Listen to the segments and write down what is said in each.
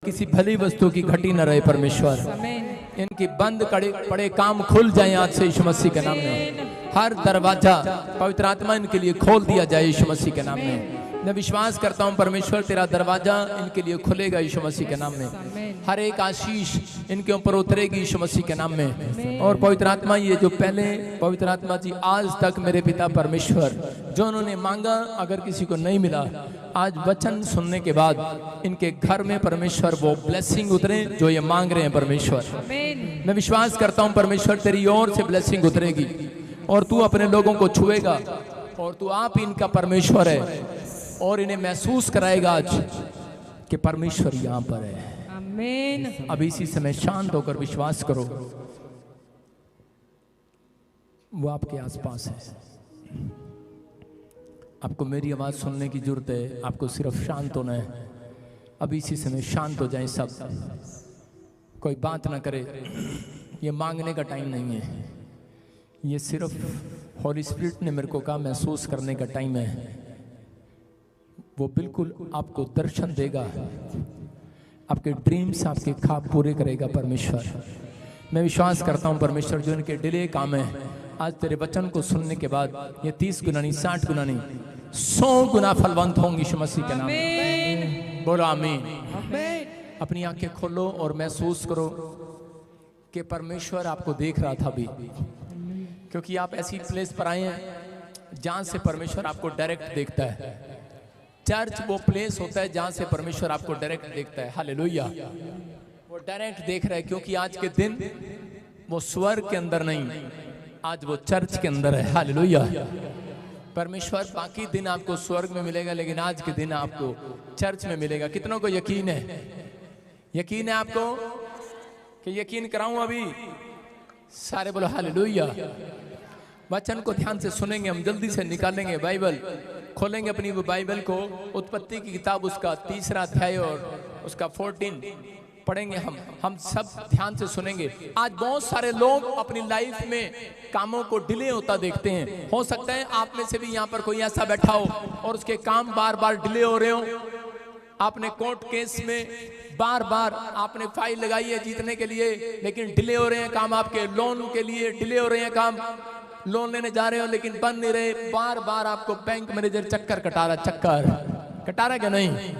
किसी भली वस्तु की घटी न रहे परमेश्वर। इनकी बंद पड़े काम खुल जाए आज से यीशु मसीह के नाम में। हर दरवाजा पवित्र आत्मा इनके लिए खोल दिया जाए यीशु मसीह के नाम में। मैं विश्वास करता हूं परमेश्वर तेरा दरवाजा इनके लिए खुलेगा यीशु मसीह के नाम में। हर एक आशीष इनके ऊपर उतरेगी यीशु मसीह के नाम में। और पवित्र आत्मा ये जो पहले पवित्र आत्मा जी आज तक मेरे पिता परमेश्वर जो उन्होंने मांगा अगर किसी को नहीं मिला, आज वचन सुनने के बाद इनके घर में परमेश्वर वो ब्लेसिंग उतरे जो ये मांग रहे हैं परमेश्वर। मैं विश्वास करता हूं परमेश्वर तेरी ओर से ब्लेसिंग उतरेगी और तू अपने लोगों को छुएगा और तू आप इनका परमेश्वर है और इन्हें महसूस कराएगा आज कि परमेश्वर यहां पर है। आमीन। अब इसी समय शांत होकर विश्वास करो वो आपके आसपास है। आपको मेरी आवाज सुनने की जरूरत है, आपको सिर्फ शांत होना है। अब इसी समय शांत हो जाएं सब, कोई बात ना करे। ये मांगने का टाइम नहीं है, ये सिर्फ हॉली स्पिरिट ने मेरे को कहा महसूस करने का टाइम है। वो बिल्कुल आपको दर्शन देगा, आपके ड्रीम्स आपके ख्वाब पूरे करेगा परमेश्वर। मैं विश्वास करता हूं परमेश्वर जो इनके डिले काम है आज तेरे वचन को सुनने के बाद ये 30 गुना नहीं 60 गुना नहीं 100 गुना फलवंत होंगे यीशु मसीह के नाम में। बोलो आमीन। अपनी आंखें खोलो और महसूस करो कि परमेश्वर आपको देख रहा था अभी, क्योंकि आप ऐसी प्लेस पर आए हैं जहां से परमेश्वर आपको डायरेक्ट देखता है। चर्च वो प्लेस होता है जहां से परमेश्वर आपको डायरेक्ट देखता है। हालेलुया। वो डायरेक्ट देख रहा है क्योंकि आज के दिन वो स्वर्ग के अंदर नहीं, आज वो चर्च के अंदर है। हालेलुया। परमेश्वर बाकी दिन आपको स्वर्ग में मिलेगा लेकिन आज के दिन आपको चर्च में मिलेगा। कितनों को यकीन है? यकीन है आपको कि यकीन कराऊं अभी? सारे बोलो हालेलुया। वचन को ध्यान से सुनेंगे, हम जल्दी से निकालेंगे बाइबल, खोलेंगे अपनी वो बाइबल को, उत्पत्ति की किताब उसका 3रा अध्याय और उसका 14 पढ़ेंगे। हम सब ध्यान से सुनेंगे। आज बहुत सारे लोग अपनी लाइफ में कामों को डिले होता देखते हैं। हो सकता है आप में से भी यहाँ पर कोई ऐसा बैठा हो और उसके काम बार बार डिले हो रहे हो। आपने कोर्ट केस में बार बार आपने फाइल लगाई है जीतने के लिए लेकिन डिले हो रहे हैं काम, आपके लोन के लिए डिले हो रहे हैं काम, लोन लेने जा रहे हो लेकिन बन नहीं रहे। बार बार आपको बैंक मैनेजर चक्कर कटा रहा क्या नहीं?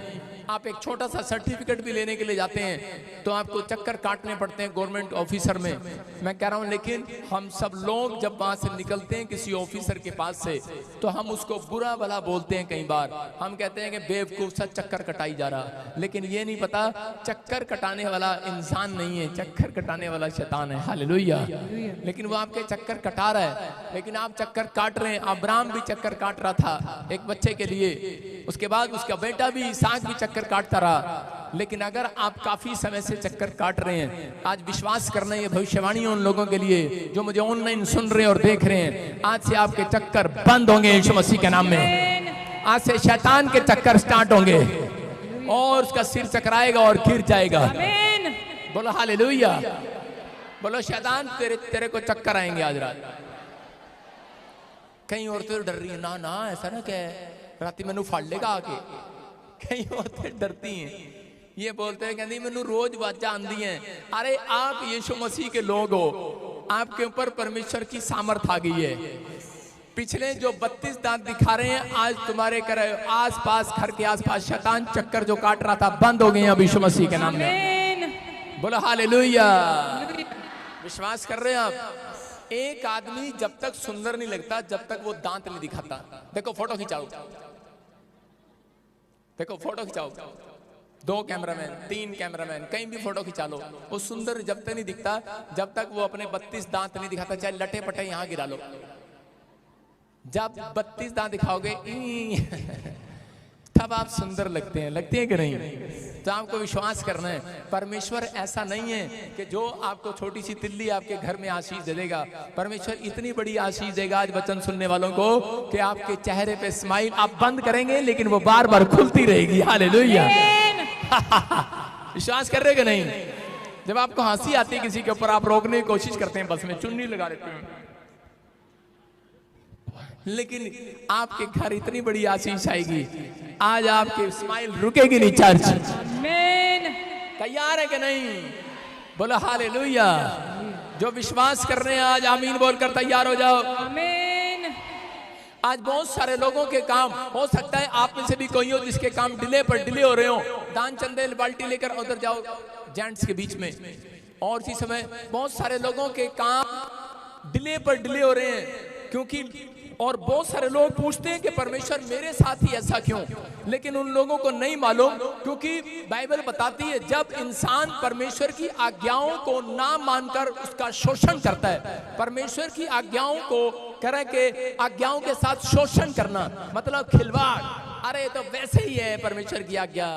आप एक छोटा सा सर्टिफिकेट भी लेने के लिए जाते हैं तो आपको चक्कर काटने पड़ते हैं गवर्नमेंट ऑफिसर में। मैं कह रहा हूं लेकिन हम सब लोग जब वहां से निकलते हैं किसी ऑफिसर के पास से तो हम उसको बुरा भला बोलते हैं। कई बार हम कहते हैं कि बेवकूफ सा चक्कर कटाई जा रहा, लेकिन ये नहीं पता चक्कर कटाने वाला इंसान नहीं है, चक्कर कटाने वाला शैतान है। हालेलुया। लेकिन वो आपके चक्कर कटा रहा है, लेकिन आप चक्कर काट रहे हैं। अब्राहम भी चक्कर काट रहा था एक बच्चे के लिए, उसके बाद उसका बेटा भी इसहाक भी चक्कर काटता रहा। लेकिन अगर आप काफी समय से चक्कर काट रहे हैं, आज विश्वास करना ये भविष्यवाणी उन लोगों के लिए जो मुझे ऑनलाइन सुन रहे हैं और देख रहे हैं। आज से आपके चक्कर बंद होंगे यीशु मसीह के नाम में। आज से शैतान के चक्कर स्टार्ट होंगे और उसका सिर चकराएगा और गिर जाएगा। बोलो हालेलुया। बोलो शैतान तेरे को चक्कर आएंगे आज रात। कई औरतें डर रही है, ना ना ऐसा ना क्या राती मैनू फड़ लेगा आके। कई औरतें डरती हैं, ये बोलते हैं कहती मैनू रोज वाजा आंदी है। अरे आप यीशु मसीह के लोग हो, आपके ऊपर परमेश्वर की सामर्थ आ गई है। पिछले जो 32 दांत दिखा रहे हैं आज तुम्हारे आस पास घर के आसपास शैतान चक्कर जो काट रहा था बंद हो गए हैं अब यीशु मसीह के नाम में। बोलो हालेलुया। विश्वास कर रहे हैं आप? एक आदमी जब तक सुंदर नहीं लगता जब तक वो दांत नहीं दिखाता। देखो फोटो खिंचाओ, देखो फोटो खिंचाओ, 2 कैमरामैन 3 कैमरामैन कहीं भी फोटो खिंचा लो, वो सुंदर जब तक नहीं दिखता जब तक वो अपने 32 दांत नहीं दिखाता। चाहे लटे पटे यहां गिरा लो, जब 32 दांत दिखाओगे तब आप सुंदर लगते हैं कि नहीं? तो आपको विश्वास करना है परमेश्वर ऐसा नहीं है कि जो आपको छोटी सी तिल्ली आपके घर में आशीष दे देगा। परमेश्वर इतनी बड़ी आशीष देगा आज वचन सुनने वालों को कि आपके चेहरे पे स्माइल आप बंद करेंगे लेकिन वो बार बार खुलती रहेगी। हालेलुया। विश्वास कर रहे कि नहीं? जब आपको हंसी आती है किसी के ऊपर आप रोकने की कोशिश करते हैं, बस में चुन्नी लगा लेते हैं, लेकिन आपके घर इतनी बड़ी आशीष आएगी आज आपकी स्माइल रुकेगी नहीं। चर्च तैयार है कि नहीं? बोलो हालेलुया। जो विश्वास कर रहे हैं आज आमीन बोलकर तैयार हो जाओ। आमीन। आज बहुत सारे लोगों के काम, हो सकता है आप में से भी कोई हो जिसके काम डिले पर डिले हो रहे हो। दान चंदे बाल्टी लेकर उधर जाओ जेंट्स के बीच में। और इसी समय बहुत सारे लोगों के काम डिले पर डिले हो रहे हैं, क्योंकि और बहुत सारे लोग पूछते हैं कि परमेश्वर मेरे साथ ही ऐसा क्यों, लेकिन उन लोगों को नहीं मालूम, क्योंकि बाइबल बताती है जब इंसान परमेश्वर की आज्ञाओं को ना मानकर उसका शोषण करता है, परमेश्वर की आज्ञाओं को कह के आज्ञाओं के साथ शोषण करना मतलब खिलवाड़। अरे तो वैसे ही है परमेश्वर की आज्ञा,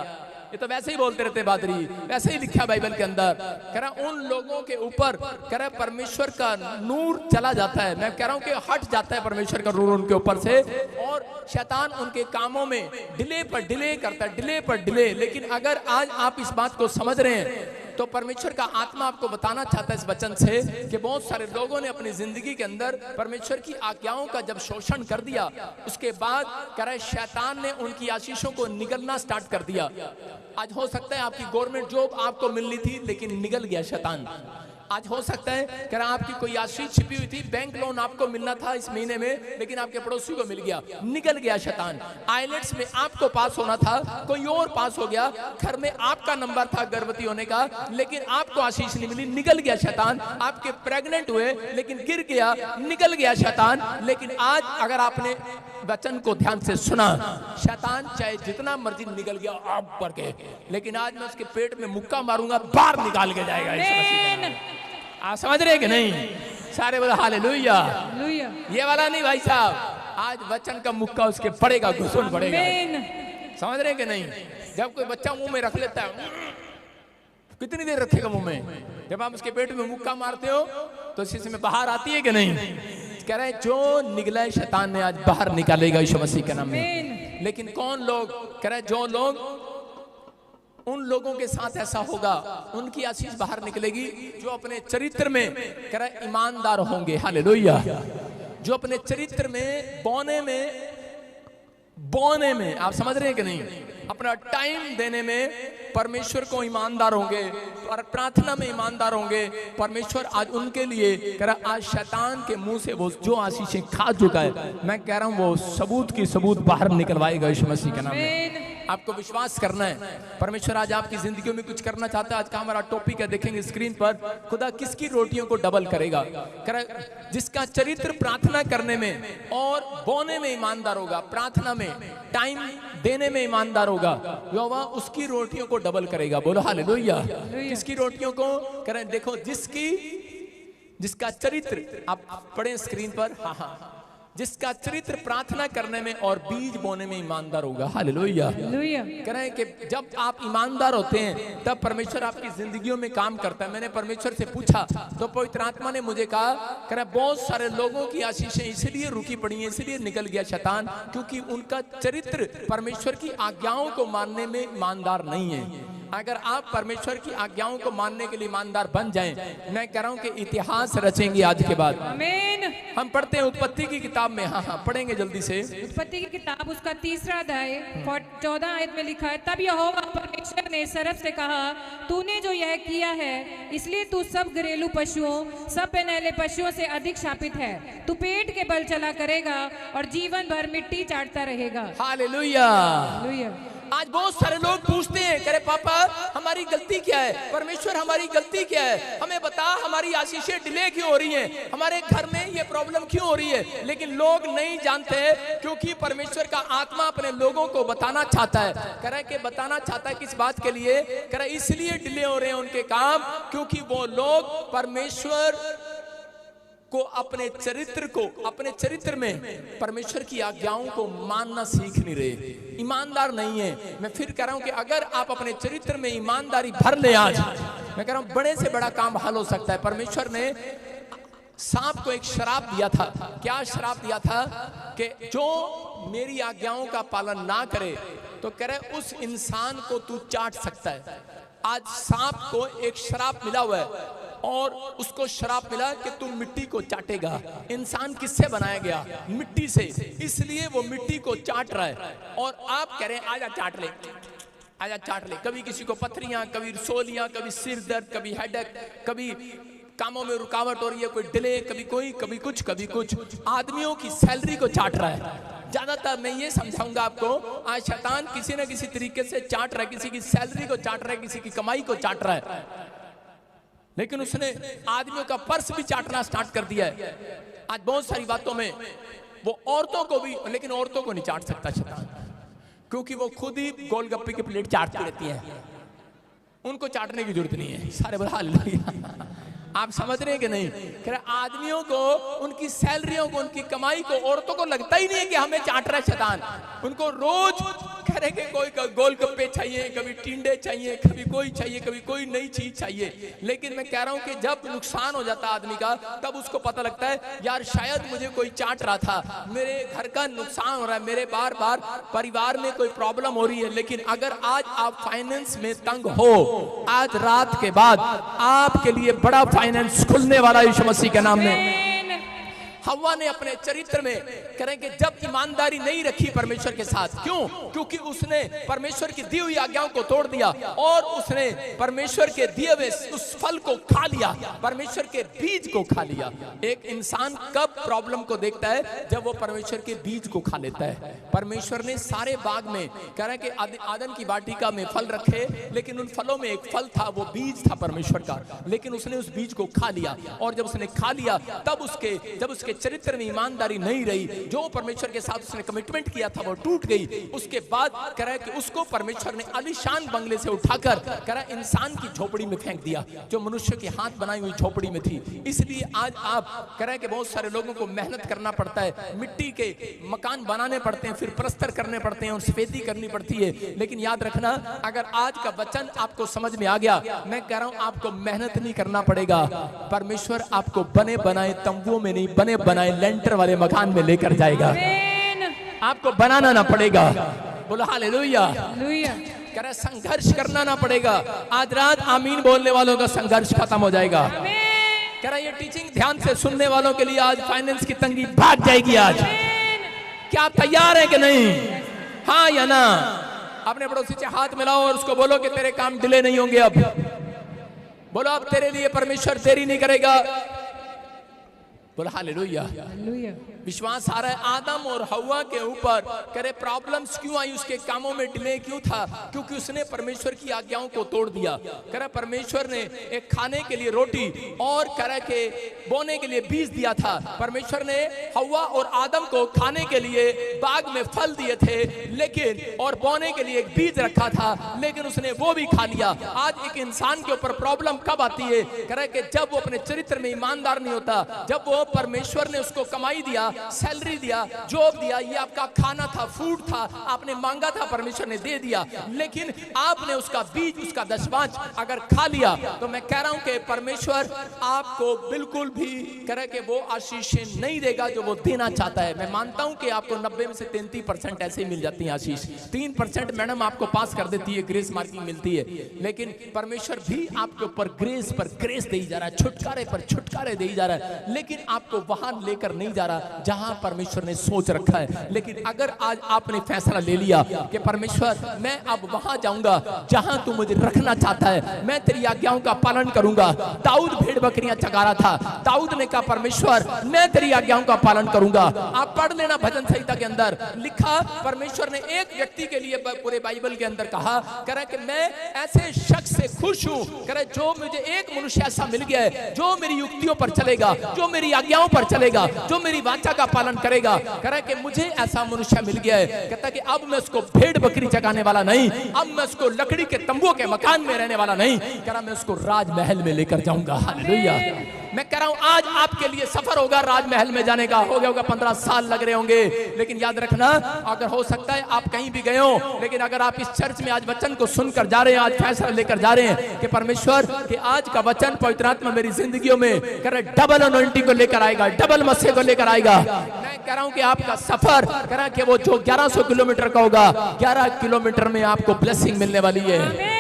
ये तो वैसे ही बोलते रहते बादरी, वैसे ही लिखा बाइबल के अंदर। कह रहा उन लोगों के ऊपर कह रहा परमेश्वर का नूर चला जाता है। मैं कह रहा हूं कि हट जाता है परमेश्वर का नूर उनके ऊपर से, और शैतान उनके कामों में डिले पर डिले करता है, डिले पर डिले। लेकिन अगर आज आप इस बात को समझ रहे हैं तो परमेश्वर का आत्मा आपको बताना चाहता है इस वचन से कि बहुत सारे लोगों ने अपनी जिंदगी के अंदर परमेश्वर की आज्ञाओं का जब शोषण कर दिया, उसके बाद कह रहा है शैतान ने उनकी आशीषों को निगलना स्टार्ट कर दिया। आज हो सकता है आपकी गवर्नमेंट जॉब आपको मिलनी थी लेकिन निगल गया शैतान। आज हो सकता है कह रहा आपकी कोई आशीष छिपी हुई थी, बैंक लोन आपको मिलना था इस महीने में, लेकिन आपके पड़ोसी को मिल गया, निकल गया शैतान। आईलेट्स में आपको पास होना था, कोई और पास हो गया। घर में आपका नंबर था गर्भवती होने का, लेकिन आपको आशीष नहीं मिली, निकल गया शैतान। आपके प्रेग्नेंट हुए लेकिन गिर गया, निकल गया शैतान। लेकिन आज अगर आपने वचन को ध्यान से सुना, शैतान चाहे जितना मर्जी निकल गया आप पर के, लेकिन आज मैं उसके पेट में मुक्का मारूंगा, बाहर निकाल के जाएगा। आप समझ रहे कि नहीं? सारे बोले हालेलुया। ये वाला नहीं भाई साहब, आज वचन का मुक्का उसके पड़ेगा, घुसून पड़ेगा। समझ रहे कि नहीं? जब कोई बच्चा मुंह में रख लेता है, कितनी देर रखेगा मुंह में? जब आप उसके पेट में मुक्का मारते हो तो शीशे में बाहर आती है कि नहीं? कह रहे हैं जो निकला है शैतान ने आज बाहर निकालेगा यीशु मसीह के नाम में। लेकिन कौन लोग? कह रहे हैं जो लोग, उन लोगों के साथ ऐसा होगा उनकी आशीष बाहर निकलेगी जो अपने चरित्र में कह रहा है ईमानदार होंगे। हालेलुया। जो अपने चरित्र में बोने में आप समझ रहे हैं कि नहीं, अपना टाइम देने में परमेश्वर को ईमानदार होंगे और प्रार्थना में ईमानदार होंगे। परमेश्वर आज उनके लिए कह रहा, आज शैतान के मुंह से वो जो आशीषें खा चुका है, मैं कह रहा हूं वो सबूत की सबूत बाहर निकलवाएगा यीशु मसीह के नाम में। आपको विश्वास करना है, परमेश्वर आज आपकी जिंदगी में कुछ करना चाहता है। आज का हमारा टॉपिक है, देखेंगे स्क्रीन पर, खुदा किसकी रोटियों को डबल करेगा। जिसका चरित्र प्रार्थना करने में और बोने में ईमानदार होगा, प्रार्थना में टाइम देने में ईमानदार होगा, यहोवा उसकी रोटियों को डबल करेगा। बोलो हालेलुया। किसकी रोटियों को? कह रहे हैं देखो, जिसका चरित्र, आप पढ़ें स्क्रीन पर, हाँ, जिसका चरित्र प्रार्थना करने में और बीज बोने में ईमानदार होगा। हालेलुया। कह रहे हैं कि जब आप ईमानदार होते हैं तब परमेश्वर आपकी जिंदगियों में काम करता है। मैंने परमेश्वर से पूछा तो पवित्र आत्मा ने मुझे कहा, कह रहा बहुत सारे लोगों की आशीषें इसलिए रुकी पड़ी हैं, इसलिए निकल गया शैतान, क्योंकि उनका चरित्र परमेश्वर की आज्ञाओं को मानने में ईमानदार नहीं है। अगर आप परमेश्वर की आज्ञाओं को मानने के लिए ईमानदार बन जाएं, मैं कह रहा हूं कि इतिहास रचेंगे आज के बाद। आमीन। हम पढ़ते हैं उत्पत्ति की किताब में, हाँ पढ़ेंगे जल्दी से। उत्पत्ति की किताब उसका 3 अध्याय 14 आयत में लिखा है, तब यहोवा परमेश्वर ने सर्प से कहा, तूने जो यह किया है इसलिए तू सब घरेलू पशुओं, सब पहनेले पशुओं से अधिक शापित है। तू पेट के बल चला करेगा और जीवन भर मिट्टी चाटता रहेगा। हालेलुया। आज बहुत सारे लोग पूछते हैं, कह रहे पापा हमारी गलती क्या है? परमेश्वर हमारी गलती क्या है? हमें बता, हमारी आशीषें डिले क्यों हो रही हैं? हमारे घर में ये प्रॉब्लम क्यों हो रही है? लेकिन लोग नहीं जानते, क्योंकि परमेश्वर का आत्मा अपने लोगों को बताना चाहता है। कह रहे कि बताना चाहता है किस बात के लिए? कह रहे इसलिए डिले हो रहे हैं उनके काम, क्योंकि वो लोग परमेश्वर को अपने चरित्र में परमेश्वर की आज्ञाओं को मानना सीख नहीं रहे, ईमानदार नहीं है। मैं फिर कह रहा हूं कि अगर आप अपने चरित्र में ईमानदारी भर ले, आज मैं कह रहा हूं बड़े से बड़ा काम हल हो सकता है। परमेश्वर ने सांप को एक श्राप दिया था। क्या श्राप दिया था? कि जो मेरी आज्ञाओं का पालन ना करे तो कह रहे उस इंसान को तू चाट सकता है। आज सांप को एक श्राप मिला हुआ है और उसको श्राप मिला कि तुम मिट्टी को चाटेगा। इंसान किससे बनाया गया? मिट्टी से, इसलिए वो मिट्टी को चाट रहा है। और आप कह रहे हैं आजा चाट ले, आजा चाट ले। कभी किसी को पथरियां, कभी रसोलियां, कभी सिर दर्द, कभी हेडेक, कभी कामों में रुकावट हो रही है, कोई डिले, कभी कोई, कभी कुछ, कभी कुछ। आदमियों की सैलरी को चाट रहा है। ज्यादातर मैं ये समझाऊंगा आपको, आज शैतान किसी न किसी तरीके से चाट रहा है, किसी की सैलरी को चाट रहा है, किसी की कमाई को चाट रहा है। लेकिन उसने आदमियों का पर्स भी चाटना स्टार्ट कर दिया है। आज बहुत सारी बातों में वो औरतों को भी, लेकिन औरतों को नहीं चाट सकता शैतान, क्योंकि वो खुद ही गोलगप्पे की प्लेट चाटती रहती है। उनको चाटने की जरूरत नहीं है। सारे बोला हालेलुया। आप समझ रहे हैं कि नहीं? कह रहे आदमियों को, उनकी सैलरियों को, उनकी कमाई को औरतों को लगता ही नहीं है कि हमें चाट रहा है शैतान। उनको रोज कह रहे कि कोई गोलगप्पे चाहिए, कभी टिंडे चाहिए, कभी कोई चाहिए, कभी कोई नई चीज चाहिए। लेकिन मैं कह रहा हूं कि जब नुकसान हो जाता है आदमी का, तब उसको पता लगता है यार शायद मुझे कोई चाट रहा था, मेरे घर का नुकसान हो रहा है, मेरे बार बार परिवार में कोई प्रॉब्लम हो रही है। लेकिन अगर आज आप फाइनेंस में तंग हो, आज रात के बाद आपके लिए बड़ा फाइनेंस खुलने वाला यीशु मसीह के नाम में। हव्वा ने अपने चरित्र में करेंगे जब ईमानदारी नहीं रखी परमेश्वर के साथ, क्यों? क्योंकि उसने परमेश्वर की दी हुई आज्ञाओं को तोड़ दिया और उसने परमेश्वर के दिए हुए उस फल को खा लिया, परमेश्वर के बीज को खा लिया। एक इंसान कब प्रॉब्लम को देखता है? जब वो परमेश्वर के बीज को खा लेता है। परमेश्वर ने सारे बाग में कह रहे कि आदन की वाटिका में फल रखे, लेकिन उन फलों में एक फल था, वो बीज था परमेश्वर का, लेकिन उसने उस बीज को खा लिया। और जब उसने खा लिया, तब जब उसके चरित्र में ईमानदारी नहीं रही, जो परमेश्वर के साथ उसने कमिटमेंट किया था वो टूट गई। उसके बाद कह रहा है कि उसको परमेश्वर ने आलीशान बंगले से उठाकर कह रहा है इंसान की झोपड़ी में फेंक दिया, जो मनुष्य के हाथ बनाई हुई झोपड़ी में थी। इसलिए आज आप कह रहे हैं कि बहुत सारे लोगों को मेहनत करना पड़ता है, मिट्टी के मकान बनाने पड़ते हैं, फिर प्लस्तर करने पड़ते हैं और सफेदी करनी पड़ती है। लेकिन याद रखना, अगर आज का वचन आपको समझ में आ गया, मैं कह रहा हूं आपको मेहनत नहीं करना पड़ेगा। परमेश्वर आपको बने बनाए तंबुओं में नहीं, बने बनाए लेंटर वाले मकान में लेकर जाएगा। आपको बनाना ना पड़ेगा। बोलो हालेलुया। कह रहा संघर्ष करना ना पड़ेगा। आज रात आमीन बोलने वालों का संघर्ष खत्म हो जाएगा। कह रहा ये टीचिंग ध्यान से सुनने वालों के लिए आज फाइनेंस की तंगी भाग जाएगी। आज क्या आप तैयार हैं कि नहीं? हाँ या ना? अपने पड़ोसी से हाथ मिलाओ और उसको बोलो कि तेरे काम डिले नहीं होंगे। अब बोलो अब तेरे लिए परमेश्वर देरी नहीं करेगा। बोला हालेलुया। विश्वास आ रहा है आदम और हव्वा के ऊपर करे प्रॉब्लम्स क्यों आई, उसके कामों में डिले क्यों था? क्योंकि उसने परमेश्वर की आज्ञाओं को तोड़ दिया। करे परमेश्वर ने एक खाने के लिए रोटी और करे के बोने के लिए बीज दिया था। परमेश्वर ने हव्वा और आदम को खाने के लिए बाग में फल दिए थे, लेकिन और बोने के लिए एक बीज रखा था, लेकिन उसने वो भी खा लिया। आज एक इंसान के ऊपर प्रॉब्लम कब आती है? करे कि जब वो अपने चरित्र में ईमानदार नहीं होता, जब वो परमेश्वर ने उसको कमाई दिया, सैलरी दिया, जॉब दिया, ये आपका खाना था, फूड था, आपने मांगा था, परमेश्वर ने दे दिया, लेकिन आपने उसका बीज, उसका दशमांश अगर खा लिया, तो मैं कह रहा हूं कि परमेश्वर आपको बिल्कुल भी करे कि वो आशीष नहीं देगा जो वो देना चाहता है। मैं मानता हूं कि आपको 90 में से 33% ऐसे ही मिल जाती है आशीष। 3% मैडम आपको पास कर देती है, ग्रेस मार्किंग मिलती है, लेकिन परमेश्वर भी आपके ऊपर ग्रेस पर ग्रेस दे जा रहा है, छुटकारे पर छुटकारे दे जा रहा है, लेकिन आपको वहां लेकर नहीं जा रहा जहां परमेश्वर ने सोच रखा है। लेकिन अगर आज आपने फैसला ले लिया कि परमेश्वर मैं अब वहां जाऊंगा जहां तू मुझे रखना चाहता है, मैं तेरी आज्ञाओं का पालन करूंगा। दाऊद भेड़ बकरियां चगा रहा था, दाऊद ने कहा परमेश्वर मैं तेरी आज्ञाओं का पालन करूंगा। आप पढ़ लेना भजन संहिता के अंदर लिखा, परमेश्वर ने एक व्यक्ति के लिए पूरे बाइबल के अंदर कहा करे कि मैं ऐसे शख्स से खुश हूं, करे जो मुझे एक मनुष्य ऐसा मिल गया है जो मेरी युक्तियों पर चलेगा, जो मेरी आज्ञाओं पर चलेगा, जो मेरी वाचा का पालन करेगा। कह कि मुझे ऐसा मनुष्य मिल गया है। कहता कि अब मैं उसको भेड़ बकरी चगाने वाला नहीं, अब मैं उसको लकड़ी के तंबुओं के मकान में रहने वाला नहीं, कह रहा मैं उसको राजमहल में लेकर जाऊंगा। हालेलुया। मैं कह रहा हूं आज आपके लिए सफर होगा राजमहल में जाने का। हो गया होगा 15 साल लग रहे होंगे, लेकिन याद रखना अगर हो सकता है आप कहीं भी गए हो, लेकिन अगर आप इस चर्च में आज वचन को सुनकर जा रहे हैं, आज फैसला लेकर जा रहे हैं कि परमेश्वर कि आज का वचन पवित्र आत्मा मेरी जिंदगियों में कह रहे डबल अनॉइंटिंग को लेकर आएगा, डबल मस्से को लेकर आएगा। मैं कह रहा हूं कि आपका सफर कह रहा कि वो जो 1100 किलोमीटर का होगा, 11 किलोमीटर में आपको ब्लेसिंग मिलने वाली है।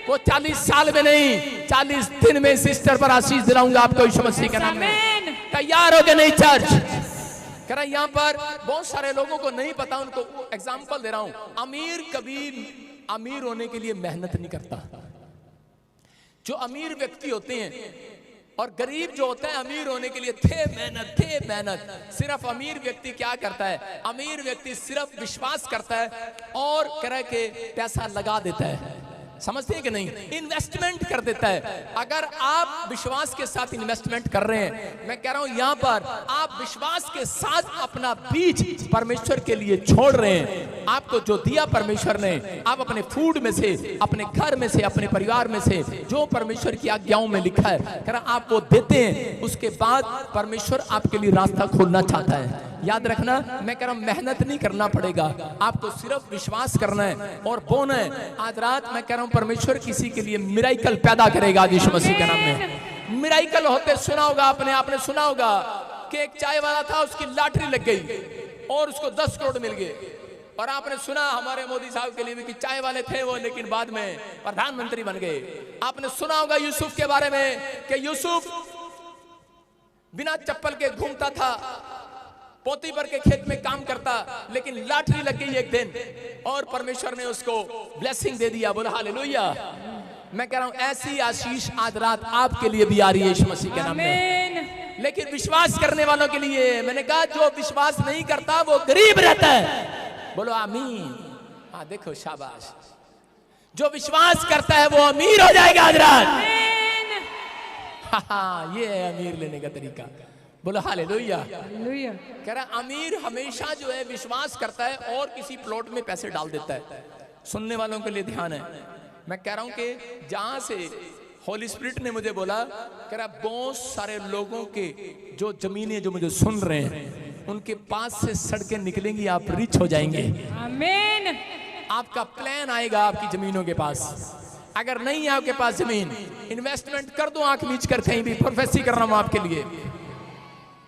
वो 40 साल में नहीं, 40 दिन में सिस्टर पर आशीष दिलाऊंगा आपको यीशु मसीह के नाम में। तैयार हो गए नहीं चर्च? कह रहा यहाँ पर बहुत सारे लोगों को नहीं पता, उनको एग्जाम्पल दे रहा हूं। अमीर कभी अमीर होने के लिए मेहनत नहीं करता। जो अमीर व्यक्ति होते हैं और गरीब जो होता है अमीर होने के लिए थे मेहनत। सिर्फ अमीर व्यक्ति क्या करता है, अमीर व्यक्ति सिर्फ विश्वास करता है और कह के पैसा लगा देता है, समझते हैं कि नहीं, इन्वेस्टमेंट कर देता है। अगर आप विश्वास के साथ इन्वेस्टमेंट कर रहे हैं, मैं कह रहा हूं यहां पर आप विश्वास के साथ अपना बीज परमेश्वर के लिए छोड़ रहे हैं। आपको जो दिया परमेश्वर ने, आप अपने फूड में से, अपने घर में से, अपने परिवार में से जो परमेश्वर की आज्ञाओं में लिखा है, कह रहा आप वो देते हैं, उसके बाद परमेश्वर आपके लिए रास्ता खोलना चाहता है। याद रखना, मैं कह रहा हूं मेहनत नहीं करना पड़ेगा, आपको सिर्फ विश्वास करना है और बोना है। आज रात मैं कह रहा हूं परमेश्वर किसी के लिए मिराइकल पैदा करेगा यीशु मसीह के नाम में। मिराइकल होते सुना होगा आपने सुना होगा कि एक चाय वाला था, उसकी लॉटरी लग गई और उसको 10 करोड़ मिल गए। और आपने सुना हमारे मोदी साहब के लिए भी कि चाय वाले थे वो, लेकिन बाद में प्रधानमंत्री बन गए। आपने सुना होगा यूसुफ के बारे में कि यूसुफ बिना चप्पल के घूमता था, पोतीपर के खेत में काम करता, लेकिन लॉटरी लग गई एक दिन और परमेश्वर ने उसको ब्लेसिंग दे दिया। बोला हालेलुया। मैं कह रहा हूं ऐसी आशीष आज रात आपके लिए भी आ रही है यीशु मसीह के नाम में, लेकिन विश्वास करने वालों के लिए। मैंने कहा जो विश्वास नहीं करता वो गरीब रहता है। बोलो आमीन। हाँ देखो शाबाश, जो विश्वास करता है वो अमीर हो जाएगा आज रात। हाँ ये है अमीर लेने का तरीका। बोलो हालेलुया। कह रहा अमीर हमेशा जो है विश्वास करता है और किसी प्लॉट में पैसे डाल देता है। सुनने वालों के लिए ध्यान है, मैं कह रहा हूं कि जहां से होली स्पिरिट ने मुझे बोला, कह रहा बहुत सारे लोगों के जो जमीनें जो मुझे सुन रहे हैं उनके पास से सड़कें निकलेंगी, आप रिच हो जाएंगे। आमीन। आपका प्लान आएगा आपकी जमीनों के पास। अगर नहीं है आपके पास जमीन, इन्वेस्टमेंट कर दो आंख मीच कर, कहीं भी प्रोफेसी कर रहा हूं आपके लिए,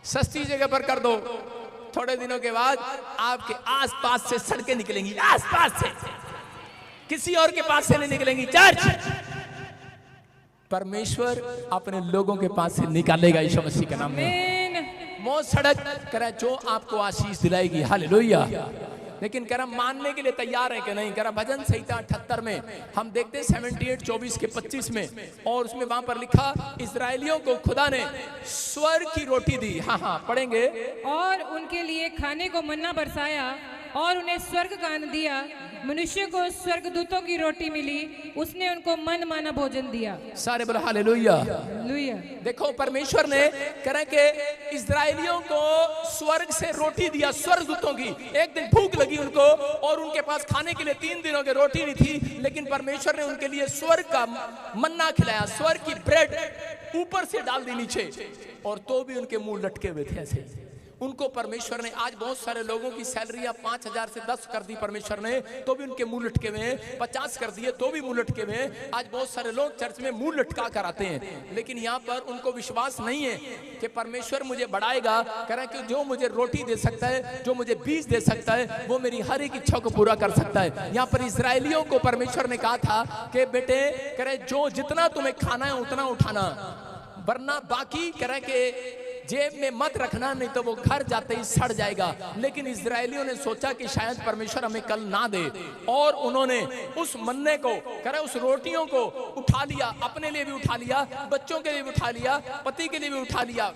सस्ती जगह पर कर दो। थोड़े दिनों के बाद आपके आसपास से सड़कें निकलेंगी, आसपास से, किसी और के पास से नहीं निकलेंगी। चर्च परमेश्वर अपने लोगों के पास से निकालेगा यीशु मसीह के नाम में। वो सड़क करे जो आपको आशीष दिलाएगी। हालेलुया। लेकिन कह रहा मानने के लिए तैयार है कि नहीं। कह रहा भजन संहिता 78 में हम देखते हैं 78:24 के 25 में, और उसमें वहां पर लिखा इजरायलियों को खुदा ने स्वर्ग की रोटी दी। हाँ पढ़ेंगे। और उनके लिए खाने को मन्ना बरसाया और उन्हें स्वर्ग का अन्न दिया। मनुष्य को स्वर्गदूतों की रोटी मिली, उसने उनको मन माना भोजन दिया। सारे बोलो हालेलुया। देखो परमेश्वर ने कह के इजरायलियों को स्वर्ग से रोटी दिया, स्वर्गदूतों की। एक दिन भूख लगी उनको और उनके पास खाने के लिए 3 दिनों की रोटी नहीं थी, लेकिन परमेश्वर ने उनके लिए स्वर्ग का मन्ना खिलाया, स्वर्ग की ब्रेड ऊपर से डाल दी नीचे, और तो भी उनके मुंह लटके हुए थे ऐसे। उनको परमेश्वर ने, आज बहुत सारे लोगों की सैलरी 5,000 से 10 कर दी परमेश्वर ने, तो भी उनके मुंह लटके हुए। 50 कर दिए तो भी मुंह लटके हुए। आज बहुत सारे लोग चर्च में मुंह लटका कर आते हैं, लेकिन यहाँ पर उनको विश्वास नहीं है कि परमेश्वर मुझे बढ़ाएगा। कह रहा है कि जो मुझे रोटी दे सकता है, जो मुझे बीज दे सकता है, वो मेरी हर एक इच्छा को पूरा कर सकता है। यहाँ पर इजरायलियों को परमेश्वर ने कहा था कि बेटे, कह रहे जो जितना तुम्हें खाना है उतना उठाना, वरना बाकी कह रहे कि जेब में मत रखना, नहीं तो वो घर जाते ही सड़ जाएगा। लेकिन इजरायलियों ने सोचा कि शायद परमेश्वर हमें कल ना दे, और उन्होंने उस मन्ने को, करे उस रोटियों को उठा लिया, अपने लिए भी उठा लिया, बच्चों के लिए भी उठा लिया, पति के लिए भी उठा लिया।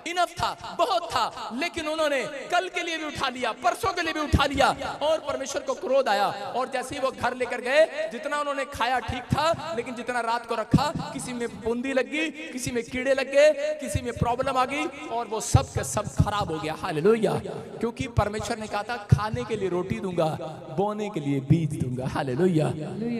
इनफ था, बहुत था, लेकिन उन्होंने कल के लिए भी उठा लिया, परसों के लिए भी उठा लिया, और परमेश्वर को क्रोध आया। और जैसे ही वो घर लेकर गए, जितना उन्होंने खाया ठीक था, लेकिन जितना रात को रखा, किसी में बूंदी लग गई, किसी में कीड़े लग गए, किसी में प्रॉब्लम आ गई, और वो सब का सब खराब हो गया। हालेलुया। क्योंकि परमेश्वर ने कहा था खाने के लिए रोटी दूंगा, बोने के लिए बीज दूंगा। हालेलुया।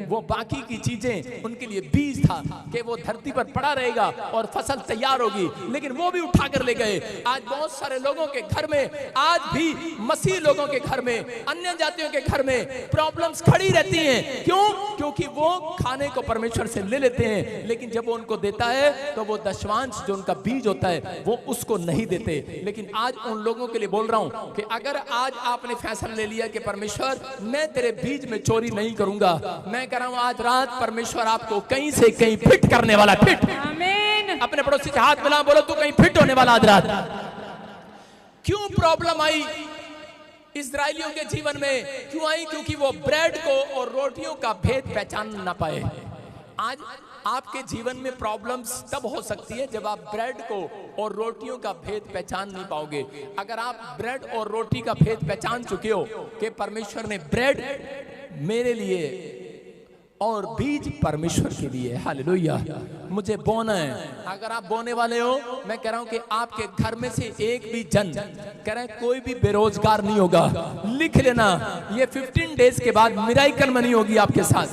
वो बाकी की चीजें उनके लिए बीज था कि वो धरती पर पड़ा रहेगा और फसल तैयार होगी, लेकिन वो भी उठा कर ले गए। आज बहुत सारे लोगों के घर में, आज भी मसीह लोगों के घर में, अन्य जातियों के घर में प्रॉब्लम्स खड़ी रहती हैं। क्यों? क्योंकि वो खाने को परमेश्वर से ले लेते हैं, लेकिन जब वो उनको देता है तो वो दशमांश जो उनका बीज होता है वो उसको नहीं देते। लेकिन आज उन लोगों के लिए बोल रहा हूं कि अगर आज आपने फैसला ले लिया कि परमेश्वर मैं तेरे बीज में चोरी नहीं करूंगा, मैं कह रहा हूं आज रात परमेश्वर आपको कहीं से कहीं फिट करने वाला। फिट। आमीन। अपने पड़ोसी से हाथ मिला, बोलो तू कहीं फिट होने वाला आज रात। क्यों प्रॉब्लम आई? इस्राएलियों के जीवन में क्यों आई? क्योंकि वो ब्रेड को और रोटियों का भेद पहचान ना पाए। आज आपके जीवन में प्रॉब्लम्स तब हो सकती है जब आप ब्रेड को और रोटियों का भेद पहचान नहीं पाओगे। अगर आप ब्रेड और रोटी का भेद पहचान चुके हो कि परमेश्वर ने ब्रेड मेरे लिए और बीज परमेश्वर के लिए, हालेलुया, मुझे बोना है। अगर आप बोने वाले हो, मैं कह रहा हूं कि आपके घर में से एक भी जन, कह रहे हैं कोई भी बेरोजगार नहीं होगा। लिख लेना, ये 15 डेज के बाद मिराइकल मनी होगी आपके साथ।